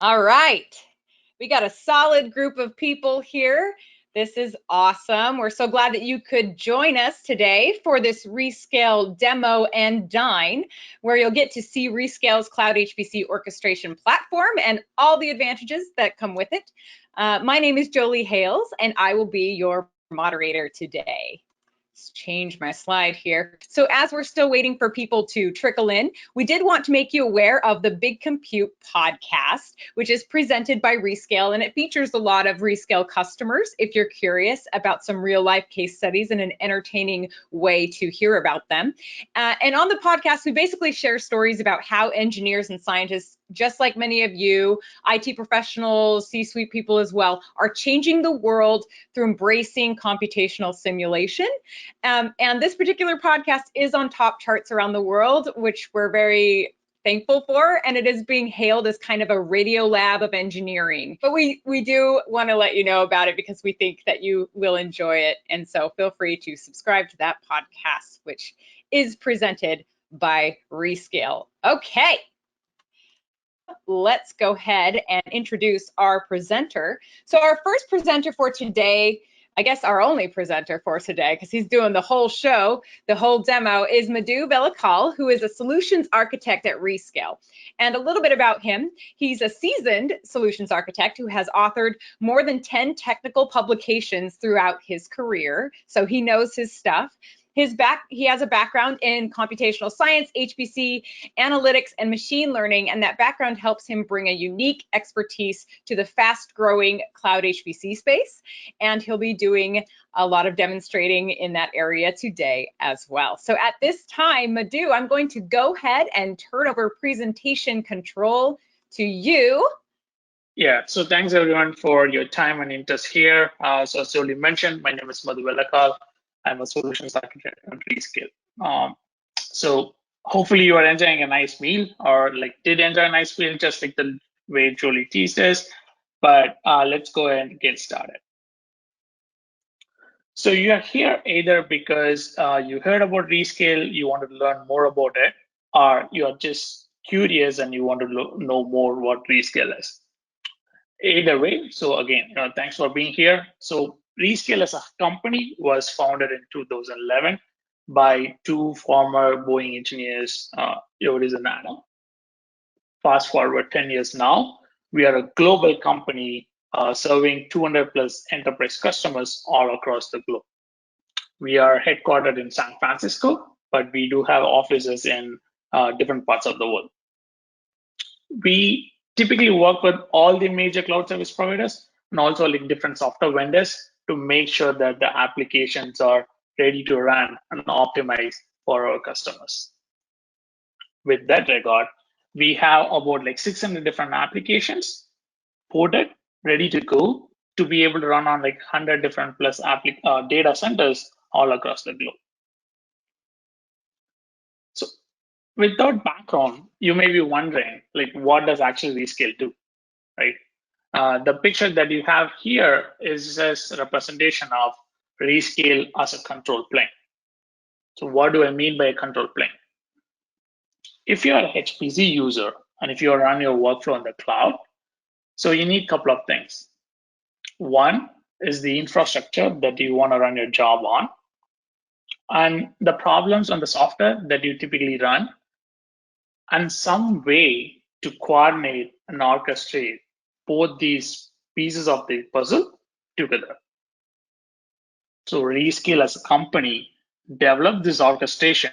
All right, we got a solid group of people here. This is awesome. We're so glad that you could join us today for this Rescale demo and dine, where you'll get to see Rescale's Cloud HPC orchestration platform and all the advantages that come with it. My name is Jolie Hales, and I will be your moderator today. Let's change my slide here. So as we're still waiting for people to trickle in, we did want to make you aware of the Big Compute podcast, which is presented by Rescale, and it features a lot of Rescale customers if you're curious about some real life case studies and an entertaining way to hear about them. And on the podcast, we basically share stories about how engineers and scientists, just like many of you, IT professionals, C-suite people as well, are changing the world through embracing computational simulation. And this particular podcast is on top charts around the world, which we're very thankful for, and it is being hailed as kind of a radio lab of engineering. But we do want to let you know about it because we think that you will enjoy it. And so feel free to subscribe to that podcast, which is presented by Rescale. Okay. Let's go ahead and introduce our presenter. So our first presenter for today, I guess our only presenter for today, because he's doing the whole show, the whole demo, is Madhu Velakal, who is a solutions architect at Rescale. And a little bit about him, he's a seasoned solutions architect who has authored more than 10 technical publications throughout his career, so he knows his stuff. He has a background in computational science, HPC, analytics, and machine learning, and that background helps him bring a unique expertise to the fast-growing cloud HPC space, and he'll be doing a lot of demonstrating in that area today as well. So at this time, Madhu, I'm going to go ahead and turn over presentation control to you. Yeah, so thanks everyone for your time and interest here. So as Jolie mentioned, my name is Madhu Velakal. I'm a solutions architect at Rescale. So hopefully you are enjoying a nice meal, or like did enjoy a nice meal, just like the way Jolie teased us. But let's go ahead and get started. So you are here either because you heard about Rescale, you wanted to learn more about it, or you are just curious and you want to know more what Rescale is. Either way, so again, thanks for being here. So Rescale as a company was founded in 2011 by two former Boeing engineers, Yoris and Adam. Fast forward 10 years now, we are a global company serving 200 plus enterprise customers all across the globe. We are headquartered in San Francisco, but we do have offices in different parts of the world. We typically work with all the major cloud service providers and also like different software vendors to make sure that the applications are ready to run and optimize for our customers. With that regard, we have about like 600 different applications ported, ready to go to be able to run on like 100 different plus data centers all across the globe. So without background, you may be wondering, like, what does actually Rescale do, right? The picture that you have here is just a representation of Rescale as a control plane. So what do I mean by a control plane? If you're a HPC user and if you run your workflow in the cloud, so you need a couple of things. One is the infrastructure that you want to run your job on, and the problems on the software that you typically run, and some way to coordinate and orchestrate both these pieces of the puzzle together. So Rescale as a company developed this orchestration,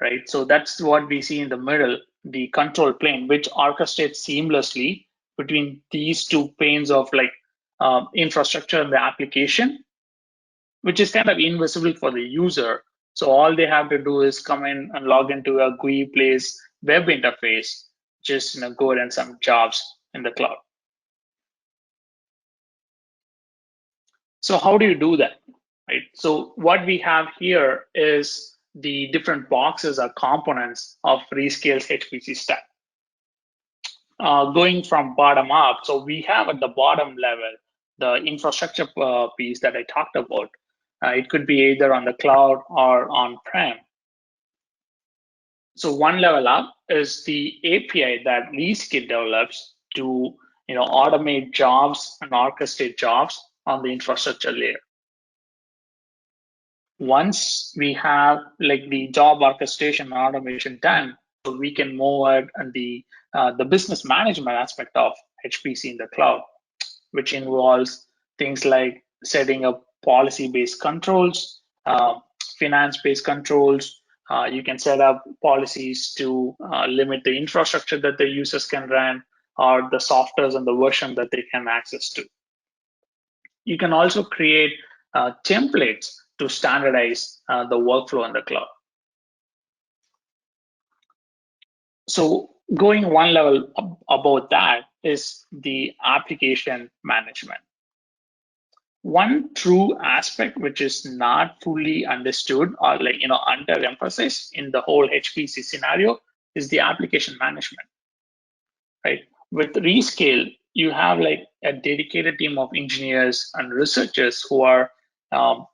right? So that's what we see in the middle, the control plane, which orchestrates seamlessly between these two planes of like infrastructure and the application, which is kind of invisible for the user. So all they have to do is come in and log into a GUI place web interface, just go run some jobs in the cloud. So how do you do that, right? So what we have here is the different boxes or components of Rescale's HPC stack. Going from bottom up, so we have at the bottom level the infrastructure piece that I talked about. It could be either on the cloud or on-prem. So one level up is the API that Rescale develops to automate jobs and orchestrate jobs on the infrastructure layer. Once we have like the job orchestration and automation done, so we can move ahead and the business management aspect of HPC in the cloud, which involves things like setting up policy-based controls, finance-based controls. You can set up policies to limit the infrastructure that the users can run or the softwares and the version that they can access to. You can also create templates to standardize the workflow in the cloud. So going one level above that is the application management. One true aspect which is not fully understood or underemphasized in the whole HPC scenario is the application management, right? With Rescale, you have like a dedicated team of engineers and researchers who are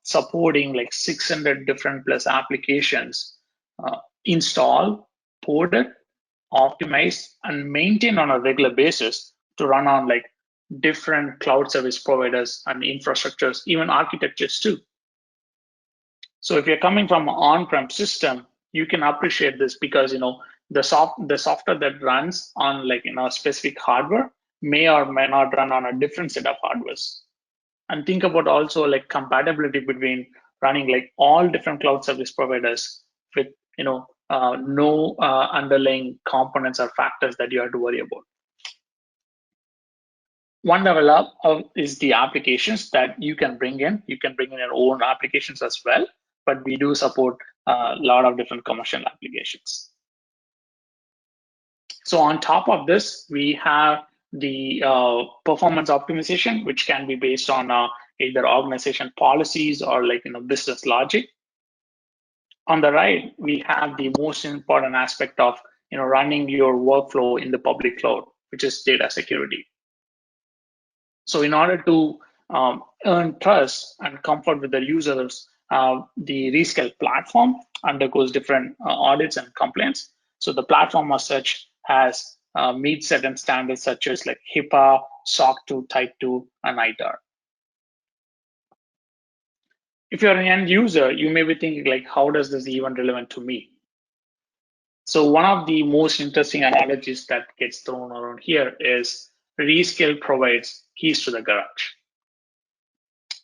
supporting like 600 different plus applications installed, ported, optimized, and maintained on a regular basis to run on like different cloud service providers and infrastructures, even architectures too. So if you're coming from an on-prem system, you can appreciate this because the software that runs on like specific hardware may or may not run on a different set of hardwares. And think about also like compatibility between running like all different cloud service providers with no underlying components or factors that you have to worry about. One level up is the applications that you can bring in. You can bring in your own applications as well, but we do support a lot of different commercial applications. So on top of this, we have the performance optimization, which can be based on either organization policies or like business logic. On the right, we have the most important aspect of running your workflow in the public cloud, which is data security. So in order to earn trust and comfort with the users, the Rescale platform undergoes different audits and complaints. So the platform as such has meets certain standards such as like HIPAA, SOC 2, Type 2, and ITAR. If you're an end user, you may be thinking like, how does this even relevant to me? So one of the most interesting analogies that gets thrown around here is Rescale provides keys to the garage.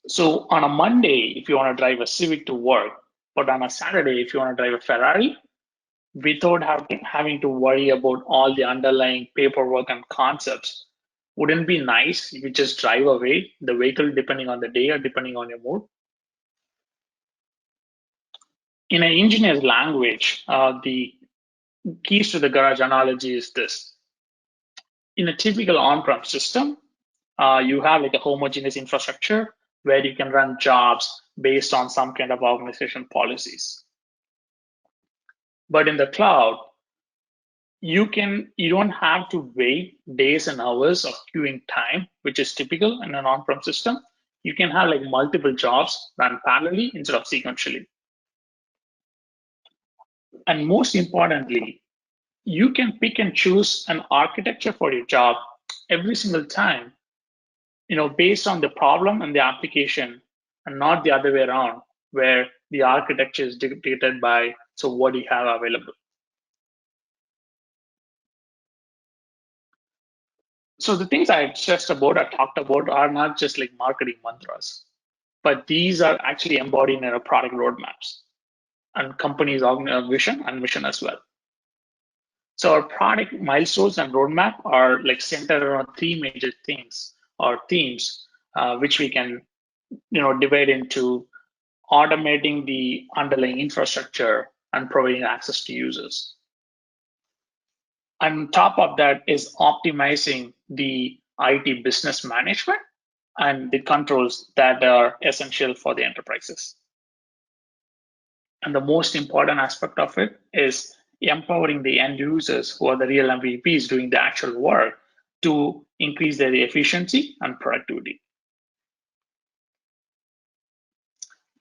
So on a Monday, if you want to drive a Civic to work, but on a Saturday, if you want to drive a Ferrari, without having to worry about all the underlying paperwork and concepts, wouldn't it be nice if you just drive away the vehicle depending on the day or depending on your mood? In an engineer's language, the keys to the garage analogy is this. In a typical on-prem system, you have like a homogeneous infrastructure where you can run jobs based on some kind of organization policies. But in the cloud, you don't have to wait days and hours of queuing time, which is typical in an on-prem system. You can have like multiple jobs run parallelly instead of sequentially. And most importantly, you can pick and choose an architecture for your job every single time, based on the problem and the application, and not the other way around, where the architecture is dictated by what do you have available. So the things I talked about are not just like marketing mantras, but these are actually embodied in our product roadmaps and companies' vision and mission as well. So our product milestones and roadmap are like centered around three major things or themes, which we can divide into automating the underlying infrastructure and providing access to users. And on top of that is optimizing the IT business management and the controls that are essential for the enterprises. And the most important aspect of it is empowering the end users, who are the real MVPs doing the actual work, to increase their efficiency and productivity.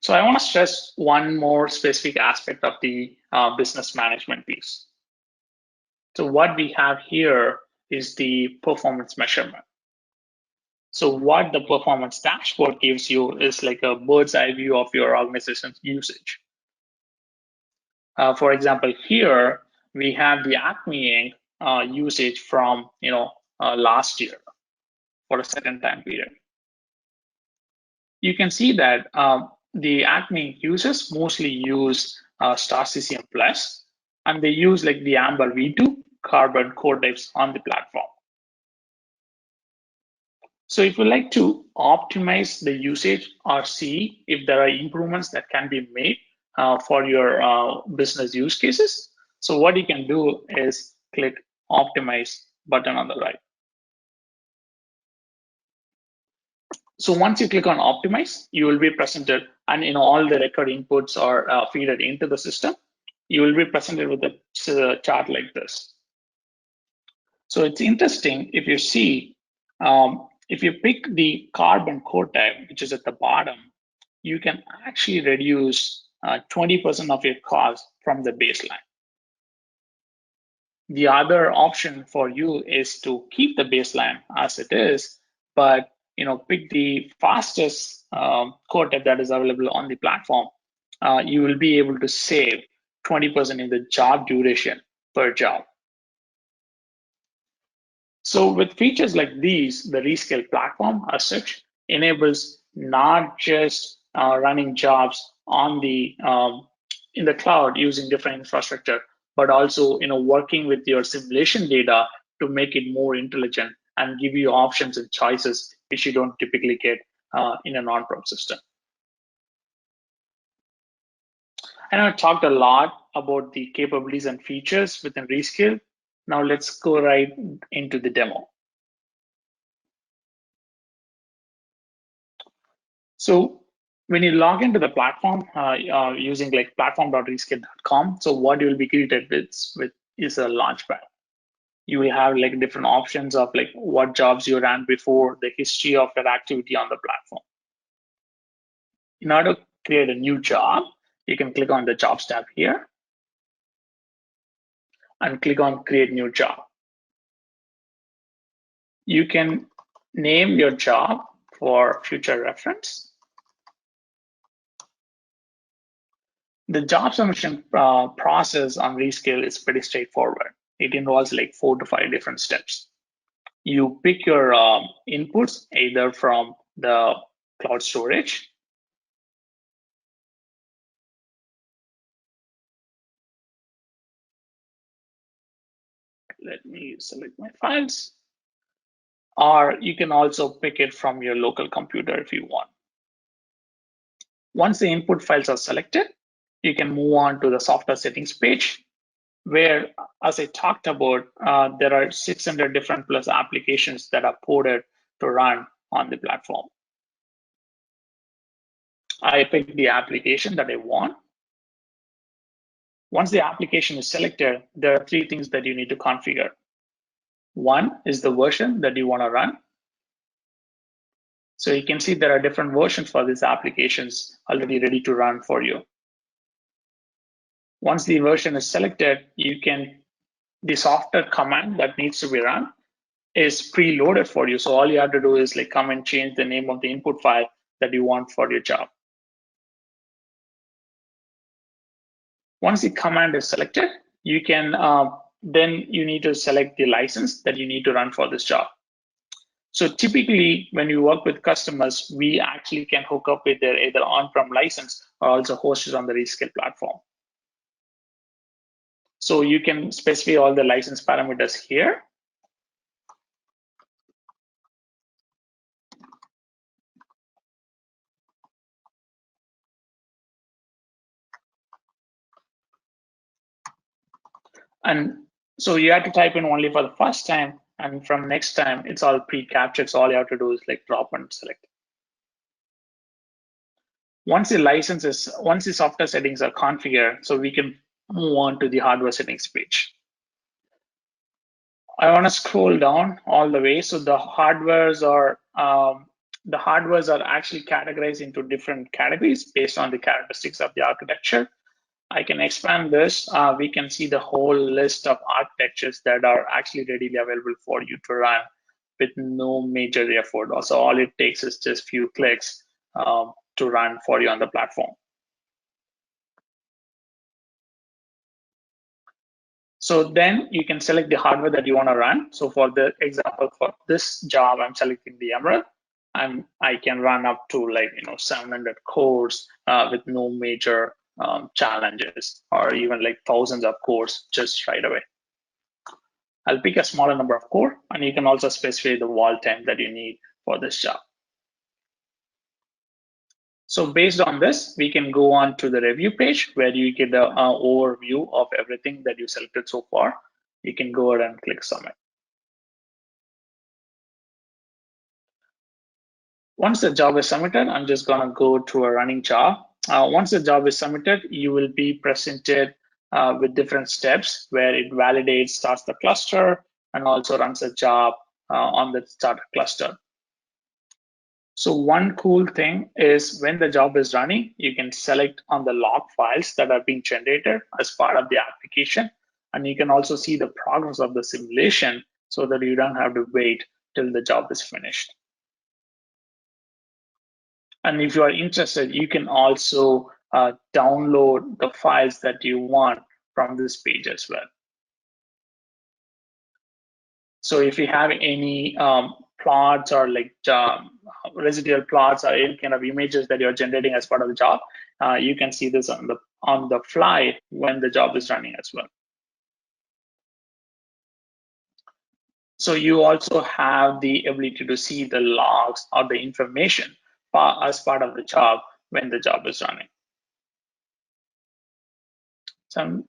So I want to stress one more specific aspect of the business management piece. So what we have here is the performance measurement. So what the performance dashboard gives you is like a bird's eye view of your organization's usage. For example, here we have the Acme Inc. Usage from last year for a certain time period. You can see that the Acme users mostly use Star CCM Plus, and they use like the Amber V2 carbon core types on the platform. So if you like to optimize the usage or see if there are improvements that can be made for your business use cases, so what you can do is click Optimize button on the right. So once you click on Optimize, you will be presented, and all the record inputs are feeded into the system. You will be presented with a chart like this. So it's interesting if you see, if you pick the carbon core type, which is at the bottom, you can actually reduce 20% of your cost from the baseline. The other option for you is to keep the baseline as it is, but pick the fastest core type that is available on the platform. You will be able to save 20% in the job duration per job. So with features like these, the Rescale platform as such enables not just running jobs on the in the cloud using different infrastructure, but also working with your simulation data to make it more intelligent and give you options and choices which you don't typically get in an on-prem system. And I talked a lot about the capabilities and features within Rescale. Now let's go right into the demo. So when you log into the platform using like platform.rescale.com, so what you will be greeted with is a launchpad. You will have like different options of like what jobs you ran before, the history of that activity on the platform. In order to create a new job, you can click on the Jobs tab here and click on Create New Job. You can name your job for future reference. The job submission process on Rescale is pretty straightforward. It involves like 4 to 5 different steps. You pick your inputs either from the cloud storage, let me select my files, or you can also pick it from your local computer if you want. Once the input files are selected, you can move on to the software settings page, where, as I talked about, there are 600 different plus applications that are ported to run on the platform. I pick the application that I want. Once the application is selected, there are 3 things that you need to configure. One is the version that you want to run. So you can see there are different versions for these applications already ready to run for you. Once the version is selected, the software command that needs to be run is preloaded for you. So all you have to do is like come and change the name of the input file that you want for your job. Once the command is selected, you can then you need to select the license that you need to run for this job. So typically, when you work with customers, we actually can hook up with their either on-prem license or also hosted on the Rescale platform. So you can specify all the license parameters here. And so you have to type in only for the first time, and from next time, it's all pre-captured. So all you have to do is like drop and select. Once the software settings are configured, so we can move on to the hardware settings page. I want to scroll down all the way. So the hardwares are actually categorized into different categories based on the characteristics of the architecture. I can expand this. We can see the whole list of architectures that are actually readily available for you to run with no major effort. Also, all it takes is just few clicks to run for you on the platform. So then you can select the hardware that you want to run. So for the example, for this job, I'm selecting the Emerald. I can run up to 700 cores with no major challenges, or even like thousands of cores just right away. I'll pick a smaller number of core, and you can also specify the wall time that you need for this job. So based on this, we can go on to the review page where you get an overview of everything that you selected so far. You can go ahead and click submit. Once the job is submitted, I'm just going to go to a running job. Once the job is submitted, you will be presented with different steps where it validates, starts the cluster, and also runs a job on the starter cluster. So one cool thing is when the job is running, you can select on the log files that are being generated as part of the application. And you can also see the progress of the simulation so that you don't have to wait till the job is finished. And if you are interested, you can also download the files that you want from this page as well. So if you have any plots or residual plots or any kind of images that you're generating as part of the job, you can see this on the fly when the job is running as well. So you also have the ability to see the logs or the information as part of the job when the job is running. So I'm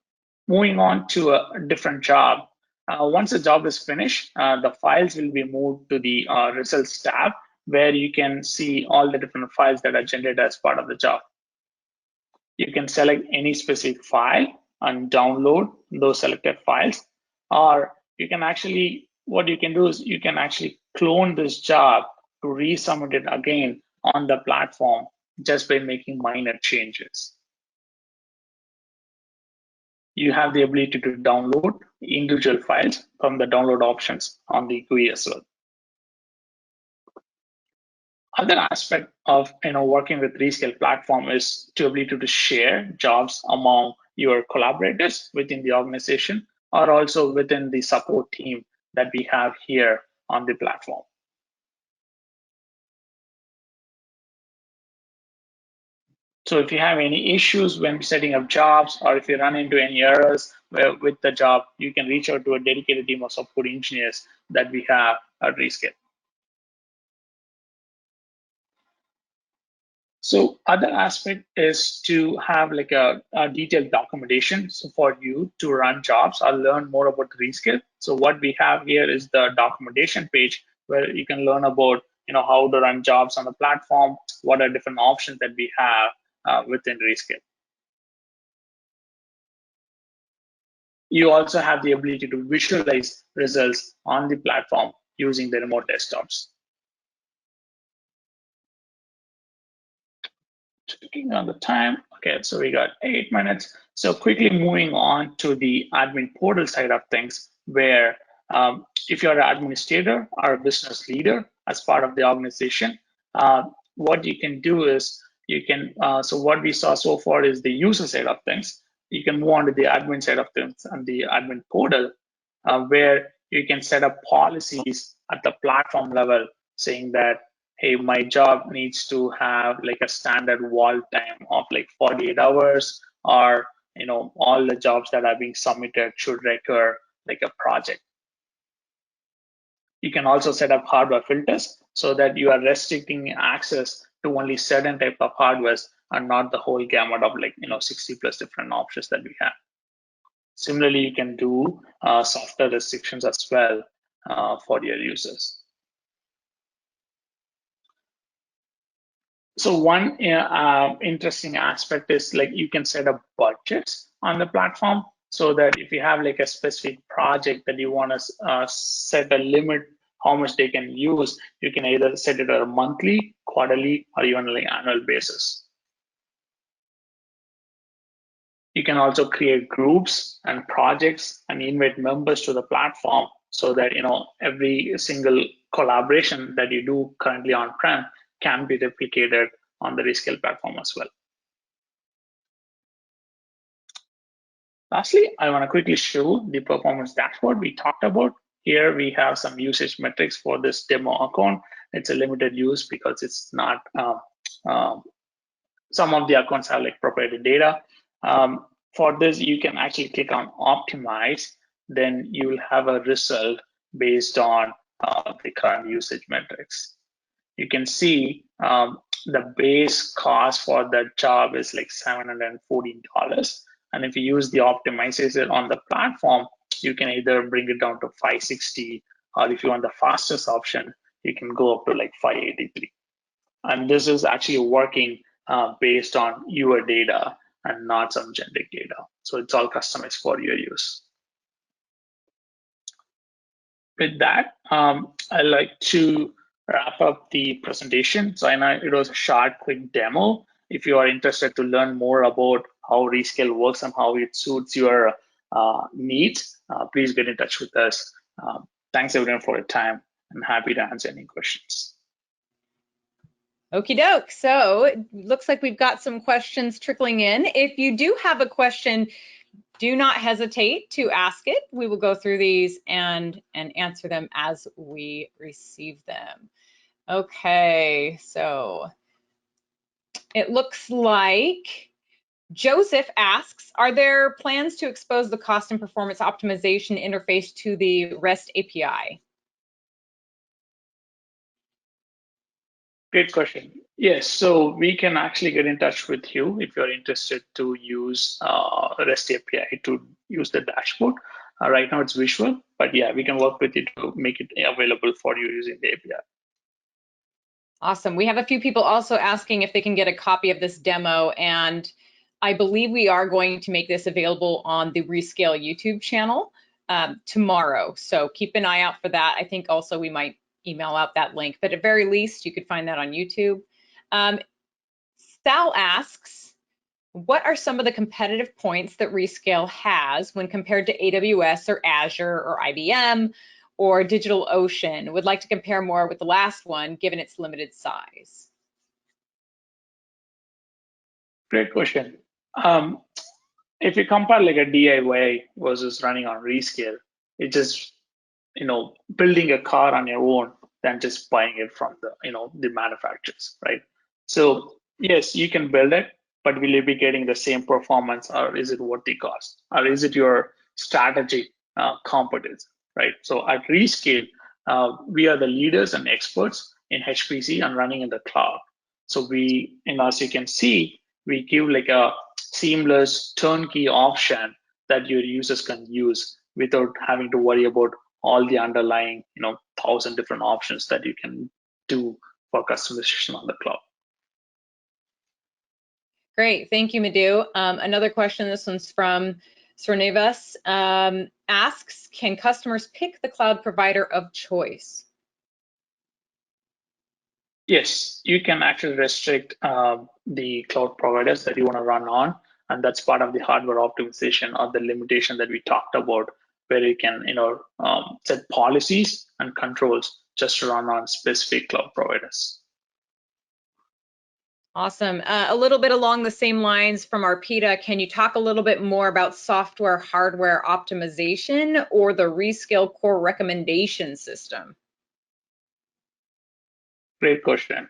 moving on to a different job. Once the job is finished, the files will be moved to the results tab where you can see all the different files that are generated as part of the job. You can select any specific file and download those selected files, or you can actually, what you can do is you can actually clone this job to resubmit it again on the platform just by making minor changes. You have the ability to download individual files from the download options on the GUI as well. Other aspect of working with Rescale platform is the ability to share jobs among your collaborators within the organization or also within the support team that we have here on the platform. So if you have any issues when setting up jobs, or if you run into any errors with the job, you can reach out to a dedicated team of support engineers that we have at Rescale. So other aspect is to have like a detailed documentation so for you to run jobs or learn more about Rescale. So what we have here is the documentation page where you can learn about how to run jobs on the platform, what are different options that we have within Rescale. You also have the ability to visualize results on the platform using the remote desktops. Checking on the time. Okay, so we got 8 minutes. So quickly moving on to the admin portal side of things, where if you're an administrator or a business leader as part of the organization, what you can do is you can, so what we saw so far is the user side of things. You can move on to the admin side of things and the admin portal, where you can set up policies at the platform level saying that, hey, my job needs to have like a standard wall time of like 48 hours, or all the jobs that are being submitted should require like a project. You can also set up hardware filters so that you are restricting access to only certain type of hardwares and not the whole gamut of 60 plus different options that we have. Similarly, you can do software restrictions as well for your users. So one interesting aspect is like you can set up budgets on the platform so that if you have like a specific project that you want to set a limit how much they can use, you can either set it on a monthly, quarterly, or even like annual basis. You can also create groups and projects and invite members to the platform so that every single collaboration that you do currently on-prem can be replicated on the Rescale platform as well. Lastly, I want to quickly show the performance dashboard we talked about. Here we have some usage metrics for this demo account. It's a limited use because it's not, some of the accounts have like proprietary data. For this, you can actually click on optimize, then you will have a result based on the current usage metrics. You can see the base cost for that job is like $740. And if you use the optimizer on the platform, you can either bring it down to 560, or if you want the fastest option, you can go up to like 583. And this is actually working based on your data and not some generic data. So it's all customized for your use. With that, I'd like to wrap up the presentation. So I know it was a short, quick demo. If you are interested to learn more about how Rescale works and how it suits your needs, please get in touch with us. Thanks everyone for your time, and happy to answer any questions. Okie doke. So it looks like we've got some questions trickling in. If you do have a question, do not hesitate to ask it. We will go through these and answer them as we receive them. Okay, so it looks like Joseph asks, are there plans to expose the cost and performance optimization interface to the REST API? Great question. Yes, so we can actually get in touch with you if you're interested to use REST API to use the dashboard. Right now it's visual, but yeah, we can work with you to make it available for you using the API. Awesome. We have a few people also asking if they can get a copy of this demo, and I believe we are going to make this available on the Rescale YouTube channel tomorrow. So keep an eye out for that. I think also we might email out that link, but at very least you could find that on YouTube. Sal asks, what are some of the competitive points that Rescale has when compared to AWS or Azure or IBM or DigitalOcean? Would like to compare more with the last one given its limited size. Great question. If you compare like a DIY versus running on Rescale, it's just building a car on your own than just buying it from the manufacturers, right? So yes, you can build it, but will you be getting the same performance, or is it worth the cost, or is it your strategic competence, right? So at Rescale, we are the leaders and experts in HPC and running in the cloud. So we, as you can see, we give like a seamless turnkey option that your users can use without having to worry about all the underlying 1,000 different options that you can do for customization on the cloud. Great, thank you, Madhu. Another question, this one's from Srinivas, asks, can customers pick the cloud provider of choice? Yes, you can actually restrict the cloud providers that you want to run on, and that's part of the hardware optimization or the limitation that we talked about, where you can set policies and controls just to run on specific cloud providers. Awesome. A little bit along the same lines from Arpita, can you talk a little bit more about software hardware optimization or the Rescale core recommendation system? Great question.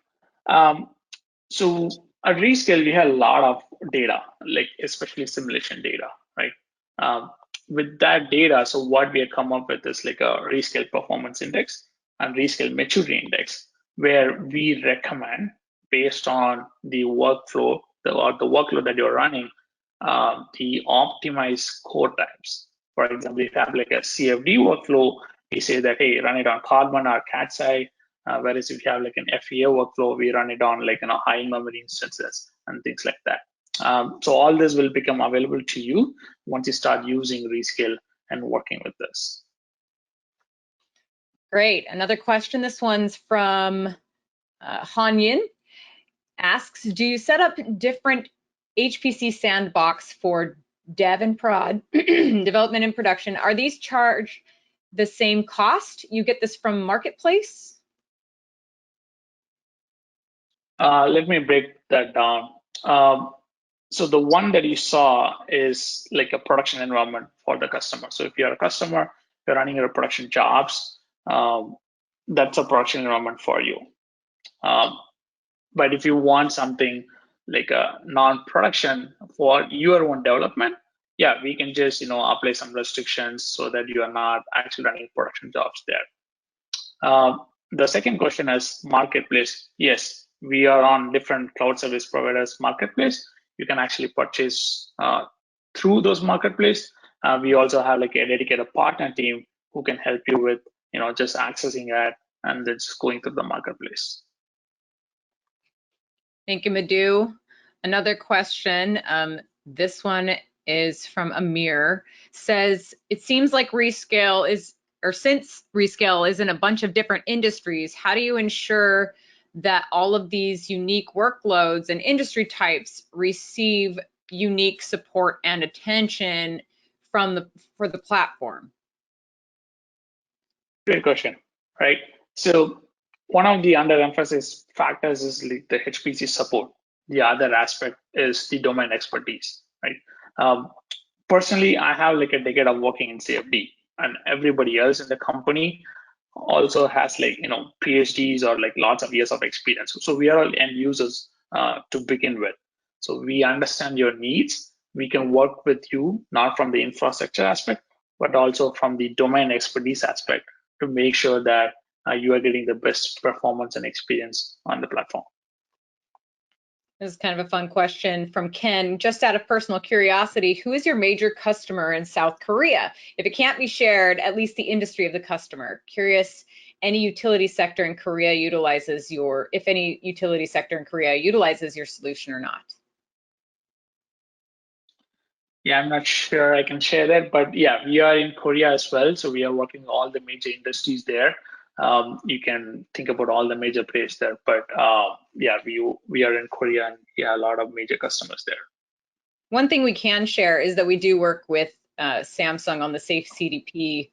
So at Rescale, we have a lot of data, like especially simulation data, right? With that data, so what we have come up with is like a Rescale performance index and Rescale maturity index, where we recommend based on the workflow or the workload that you're running, the optimized core types. For example, if you have like a CFD workflow, we say that, hey, run it on Carbon or CatSci. Whereas if you have like an FEA workflow, we run it on like high memory instances and things like that. So all this will become available to you once you start using Rescale and working with this. Great. Another question. This one's from Hanyin. Asks, do you set up different HPC sandbox for dev and prod, development and production, are these charged the same cost? You get this from Marketplace? Let me break that down. So the one that you saw is like a production environment for the customer. So if you're a customer, you're running your production jobs, that's a production environment for you. Um, but if you want something like a non-production for your own development, yeah, we can just apply some restrictions so that you are not actually running production jobs there. The second question is marketplace. Yes, we are on different cloud service providers marketplace. You can actually purchase through those marketplace. We also have like a dedicated partner team who can help you with just accessing that and then just going through the marketplace. Thank you, Madhu. Another question. This one is from Amir. Says, it seems like Rescale is, or since Rescale is in a bunch of different industries, how do you ensure that all of these unique workloads and industry types receive unique support and attention for the platform? Great question, right? So one of the underemphasis factors is like the HPC support. The other aspect is the domain expertise, right? Personally, I have like a decade of working in CFD, and everybody else in the company also has like PhDs or like lots of years of experience. So we are all end users to begin with. So we understand your needs. We can work with you not from the infrastructure aspect, but also from the domain expertise aspect to make sure that you are getting the best performance and experience on the platform. This is kind of a fun question from Ken. Just out of personal curiosity, who is your major customer in South Korea? If it can't be shared, at least the industry of the customer. Curious, any utility sector in Korea utilizes your, if any utility sector in Korea utilizes your solution or not. Yeah, I'm not sure I can share that, but yeah, we are in Korea as well. So we are working all the major industries there. You can think about all the major players there, but yeah, we are in Korea and yeah, a lot of major customers there. One thing we can share is that we do work with Samsung on the Safe CDP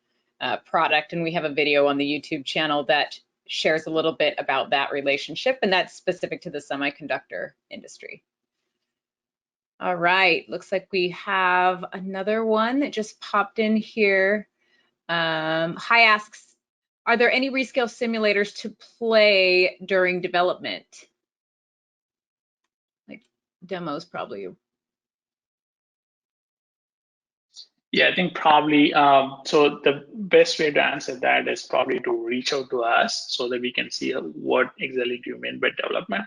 product, and we have a video on the YouTube channel that shares a little bit about that relationship, and that's specific to the semiconductor industry. All right, looks like we have another one that just popped in here. Hi asks, are there any Rescale simulators to play during development? Like demos probably. Yeah, I think probably, so the best way to answer that is probably to reach out to us so that we can see what exactly do you mean by development.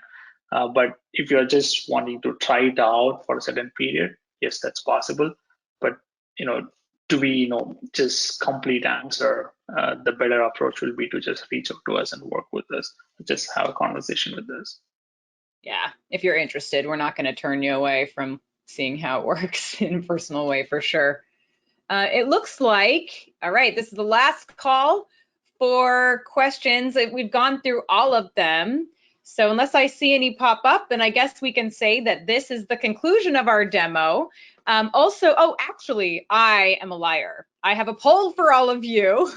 But if you're just wanting to try it out for a certain period, yes, that's possible. But to be just complete answer, the better approach will be to just reach out to us and work with us, just have a conversation with us. Yeah, if you're interested, we're not going to turn you away from seeing how it works in a personal way for sure. It looks like, all right, this is the last call for questions. We've gone through all of them. So unless I see any pop up, then I guess we can say that this is the conclusion of our demo. Oh, actually, I am a liar. I have a poll for all of you.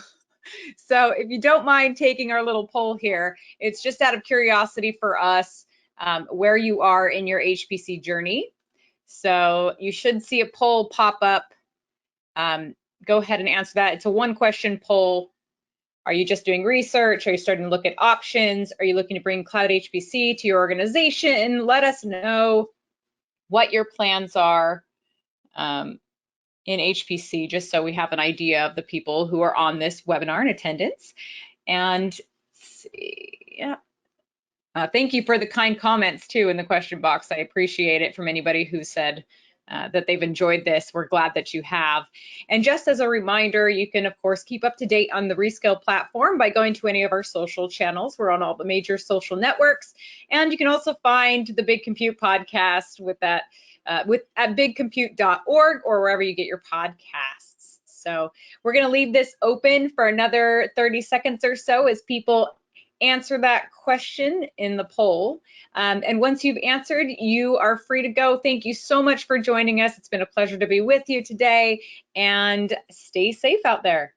So if you don't mind taking our little poll here, it's just out of curiosity for us where you are in your HPC journey. So you should see a poll pop up. Go ahead and answer that. It's a one question poll. Are you just doing research? Are you starting to look at options? Are you looking to bring cloud HPC to your organization? Let us know what your plans are in HPC, just so we have an idea of the people who are on this webinar in attendance. And yeah, thank you for the kind comments too in the question box. I appreciate it from anybody who said that they've enjoyed this. We're glad that you have. And just as a reminder, you can, of course, keep up to date on the Rescale platform by going to any of our social channels. We're on all the major social networks. And you can also find the Big Compute podcast at bigcompute.org or wherever you get your podcasts. So we're going to leave this open for another 30 seconds or so as people answer that question in the poll. And once you've answered, you are free to go. Thank you so much for joining us. It's been a pleasure to be with you today, and stay safe out there.